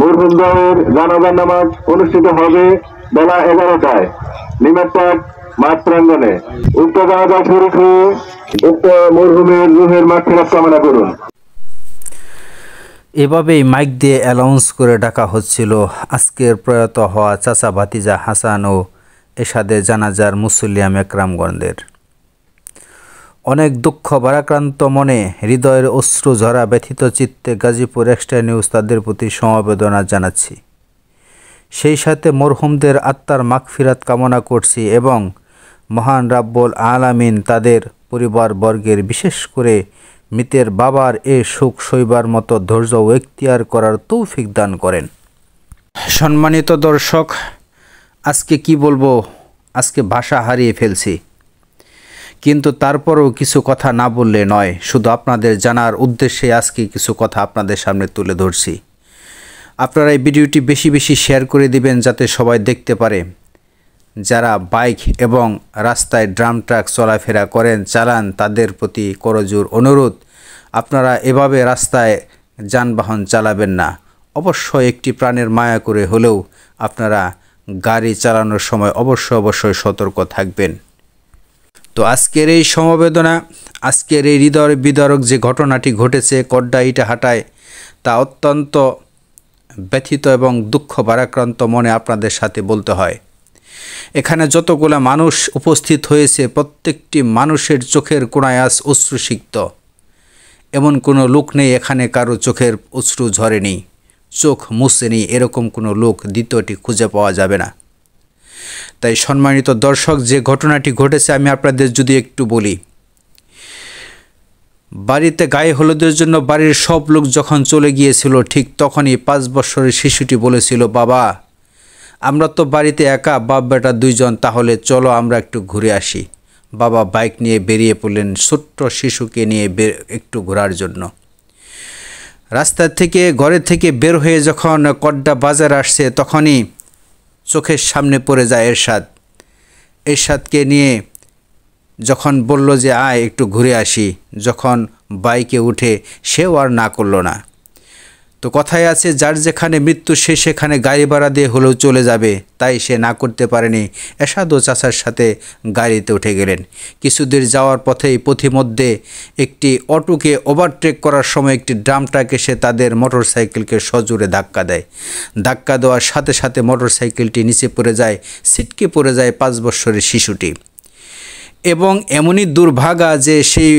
মরহুমদের জানাজার নামাজ অনুষ্ঠিত হবে বেলা 11টায় লিমারপাট মাঠ প্রাঙ্গণে। উক্ত জানাজা শরীফ হয়ে উক্ত মরহুমের রুহের মাগফিরাত কামনা করুন। এভাবেই মাইক দিয়ে অ্যানাউন্স করে ডাকা হচ্ছিল আজকের প্রয়াত হওয়া চাচা ভাতিজা হাসান ও এরশাদের জানাজার মুসল্লিয়াম একরামগণদের। অনেক দুঃখ ভারাক্রান্ত মনে, হৃদয়ের অশ্রু ঝরা ব্যথিত চিত্তে গাজীপুর এক্সট্রা নিউজ তাদের প্রতি সমবেদনা জানাচ্ছি। সেই সাথে মরহুমদের আত্মার মাগফিরাত কামনা করছি এবং মহান রাব্বুল আলামিন তাদের পরিবারবর্গের, বিশেষ করে মৃতের বাবার এ সুখ সইবার মতো ধৈর্য ও এখতিয়ার করার তৌফিক দান করেন। সম্মানিত দর্শক, আজকে কি বলবো, আজকে ভাষা হারিয়ে ফেলছি, কিন্তু তারপরেও কিছু কথা না বললে নয়। শুধু আপনাদের জানার উদ্দেশ্যে আজকে কিছু কথা আপনাদের সামনে তুলে ধরছি। আপনারা এই ভিডিওটি বেশি বেশি শেয়ার করে দিবেন যাতে সবাই দেখতে পারে। যারা বাইক এবং রাস্তায় ড্রাম ট্রাক চলাফেরা করেন, চালান, তাদের প্রতি করজোর অনুরোধ, আপনারা এভাবে রাস্তায় যানবাহন চালাবেন না। অবশ্যই একটি প্রাণের মায়া করে হলেও আপনারা গাড়ি চালানোর সময় অবশ্যই সতর্ক থাকবেন। তো আজকের এই সমবেদনা, আজকের এই হৃদয় বিদারক যে ঘটনাটি ঘটেছে কড্ডা ইটাহাটায়, তা অত্যন্ত ব্যথিত এবং দুঃখ ভারাক্রান্ত মনে আপনাদের সাথে বলতে হয়। এখানে যতগুলো মানুষ উপস্থিত হয়েছে, প্রত্যেকটি মানুষের চোখের কোণায় আজ অশ্রুসিক্ত। এমন কোনো লোক নেই এখানে কারো চোখের অশ্রু ঝরেনি, চোখ মুছেনি, এরকম কোনো লোক দ্বিতীয়টি খুঁজে পাওয়া যাবে না। তাই সম্মানিত দর্শক, যে ঘটনাটি ঘটেছে আমি আপনাদের যদি একটু বলি। বাড়িতে গায়ে হলুদের জন্য বাড়ির সব লোক যখন চলে গিয়েছিল, ঠিক তখনই 5 বছরের শিশুটি বলেছিল, বাবা আমরা তো বাড়িতে একা, বাপ বেটা 2 জন, তাহলে চলো আমরা একটু ঘুরে আসি। বাবা বাইক নিয়ে বেরিয়ে পড়লেন ছোট্ট শিশুকে নিয়ে একটু ঘোরার জন্য। রাস্তা থেকে, ঘরে থেকে বের হয়ে যখন কড্ডা বাজার আসছে, তখনই চোখের সামনে পড়ে যায় এরশাদকে নিয়ে। যখন বলল যে আয় একটু ঘুরে আসি, যখন বাইকে উঠে সেও আর না করলো না। তো কথায় আছে, যার যেখানে মৃত্যু সে সেখানে গাড়ি ভাড়া দিয়ে হলেও চলে যাবে, তাই সে না করতে পারেনি। এরশাদ ও চাচার সাথে গাড়িতে উঠে গেলেন। কিছুদূর যাওয়ার পথেই পথিমধ্যে একটি অটোকে ওভারটেক করার সময় একটি ড্রাম ট্রাক এসে তাদের মোটরসাইকেলকে সজোরে ধাক্কা দেয়। ধাক্কা দেওয়ার সাথে সাথে মোটরসাইকেলটি নিচে পড়ে যায়, ছিটকে পড়ে যায় 5 বছরের শিশুটি। এবং এমনই দুর্ভাগা যে সেই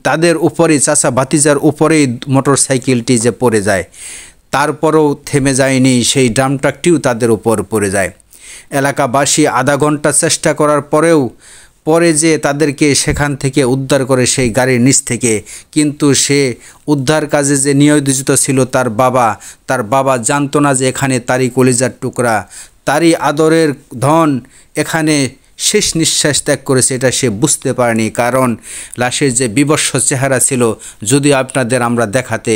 তাদের উপরে, চাচা ভাতিজার উপরেই মোটরসাইকেলটি যে পড়ে যায়, তারপরেও থেমে যায়নি, সেই ড্রাম ট্রাকটিও তাদের উপর পড়ে যায়। এলাকাবাসী আধা ঘন্টা চেষ্টা করার পরে যে তাদেরকে সেখান থেকে উদ্ধার করে সেই গাড়ির নিচ থেকে, কিন্তু সে উদ্ধার কাজে যে নিয়োজিত ছিল তার বাবা জানতো না যে এখানে তারই কলিজার টুকরা, তারই আদরের ধন এখানে শেষ নিঃশ্বাস ত্যাগ করেছে, এটা সে বুঝতে পারেনি। কারণ লাশের যে বিবস্ত্র চেহারা ছিল, যদিও আপনাদের আমরা দেখাতে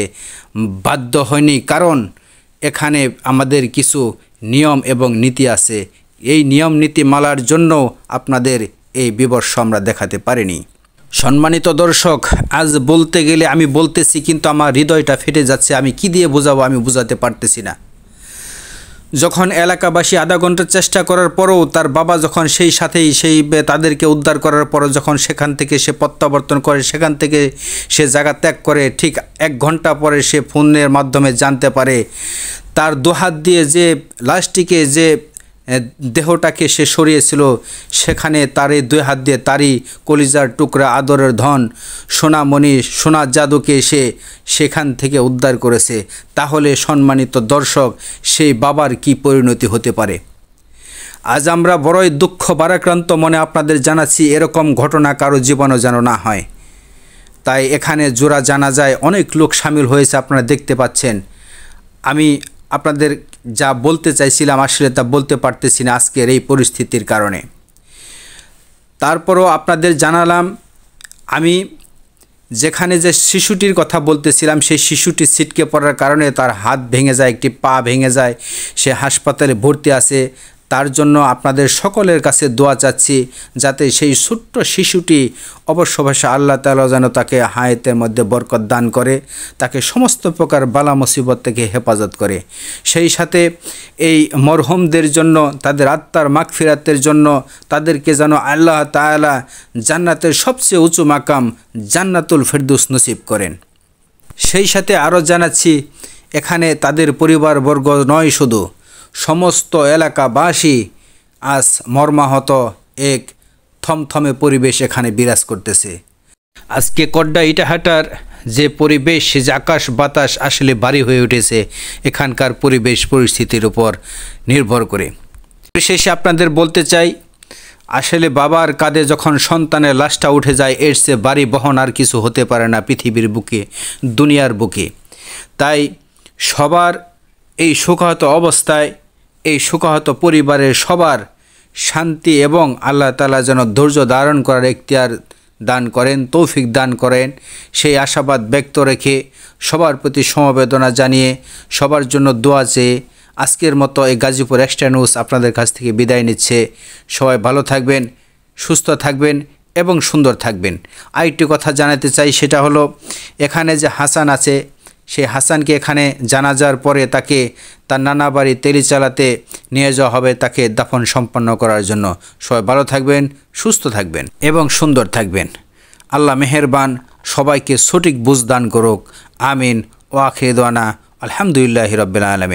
বাধ্য হয়নি, কারণ এখানে আমাদের কিছু নিয়ম এবং নীতি আছে। এই নিয়ম নীতি মালার জন্য আপনাদের এই বিবস্ত্র আমরা দেখাতে পারিনি। সম্মানিত দর্শক, আজ বলতে গেলে আমি বলতেছি, কিন্তু আমার হৃদয়টা ফেটে যাচ্ছে। আমি কি দিয়ে বোঝাবো, আমি বোঝাতে পারতেছি না। যখন এলাকাবাসী আধা ঘন্টা চেষ্টা করার পরেও তার বাবা যখন সেই তাদেরকে উদ্ধার করার পরও যখন সেখান থেকে সে প্রত্যাবর্তন করে, সেখান থেকে সে জায়গা ত্যাগ করে, ঠিক 1 ঘন্টা পরে সে ফোনের মাধ্যমে জানতে পারে তার 2 হাত দিয়ে যে লাশটিকে, যে দেহটাকে সে সরিয়েছিল, সেখানে তারই 2 হাত দিয়ে তারই কলিজার টুকরা, আদরের ধন, সোনামণি, সোনার জাদুকে সে সেখান থেকে উদ্ধার করেছে। তাহলে সম্মানিত দর্শক, সেই বাবার কি পরিণতি হতে পারে? আজ আমরা বড়ই দুঃখ ভারাক্রান্ত মনে আপনাদের জানাচ্ছি, এরকম ঘটনা কারো জীবনও যেন না হয়। তাই এখানে জোড়া জানাজায় অনেক লোক সামিল হয়েছে, আপনারা দেখতে পাচ্ছেন। আমি আপনাদের যা বলতে চাইছিলাম আসলে তা বলতে পারতেছি না আজকের এই পরিস্থিতির কারণে। তারপরও আপনাদের জানালাম, আমি যেখানে যে শিশুটির কথা বলতেছিলাম, সেই শিশুটি ছিটকে পড়ার কারণে তার হাত ভেঙে যায়, একটি পা ভেঙে যায়, সে হাসপাতালে ভর্তি আছে। তার জন্য আপনাদের সকলের কাছে দোয়া চাচ্ছি, যাতে সেই ছোট্ট শিশুটি অবশ্যই আল্লাহ তাআলা যেন তাকে হায়াতের মধ্যে বরকত দান করে, তাকে সমস্ত প্রকার বালা মুসিবত থেকে হেফাজত করে। সেই সাথে এই মরহুমদের জন্য, তাদের আত্মার মাগফিরাতের জন্য তাদেরকে যেন আল্লাহ তাআলা জান্নাতের সবচেয়ে উঁচু মাকাম জান্নাতুল ফেরদৌস নসিব করেন। সেই সাথে আরও জানাচ্ছি, এখানে তাদের পরিবারবর্গ নয়, শুধু সমস্ত এলাকাবাসী আজ মর্মাহত এক থমথমে পরিবেশ এখানে বিরাজ করতেছে। আজকে কড্ডা ইটাহাটার যে পরিবেশ, যে আকাশ বাতাস আসলে ভারী হয়ে উঠেছে এখানকার পরিবেশ পরিস্থিতির উপর নির্ভর করে। বিশেষে আপনাদের বলতে চাই, আসলে বাবার কাঁধে যখন সন্তানের লাশটা উঠে যায়, এর চেয়ে ভারী বহন আর কিছু হতে পারে না পৃথিবীর বুকে, দুনিয়ার বুকে। তাই সবার এই শোকাহত অবস্থায়, এই শোকাহত পরিবারের সবার শান্তি এবং আল্লাহ তাআলা যেন ধৈর্য ধারণ করার ইখতিয়ার দান করেন, তৌফিক দান করেন, সেই আশাবাদ ব্যক্ত রেখে সবার প্রতি সমবেদনা জানিয়ে সবার জন্য দোয়া চেয়ে আজকের মতো এই গাজীপুর এক্সট্রা নিউজ আপনাদের কাছ থেকে বিদায় নিচ্ছে। সবাই ভালো থাকবেন, সুস্থ থাকবেন এবং সুন্দর থাকবেন। আরেকটি কথা জানাতে চাই, সেটা হলো এখানে যে হাসান আছে, সেই হাসানকে এখানে জানাজার পরে তাকে তার নানা বাড়ি তেলিচালাতে নিয়ে যাওয়া হবে, তাকে দাফন সম্পন্ন করার জন্য। সবাই ভালো থাকবেন, সুস্থ থাকবেন এবং সুন্দর থাকবেন। আল্লাহ মেহেরবান, সবাইকে সঠিক বুঝ দান করুক। আমিন। ওয়া আখিরু দাওয়ানা আলহামদুলিল্লাহি রাব্বিল আলামিন।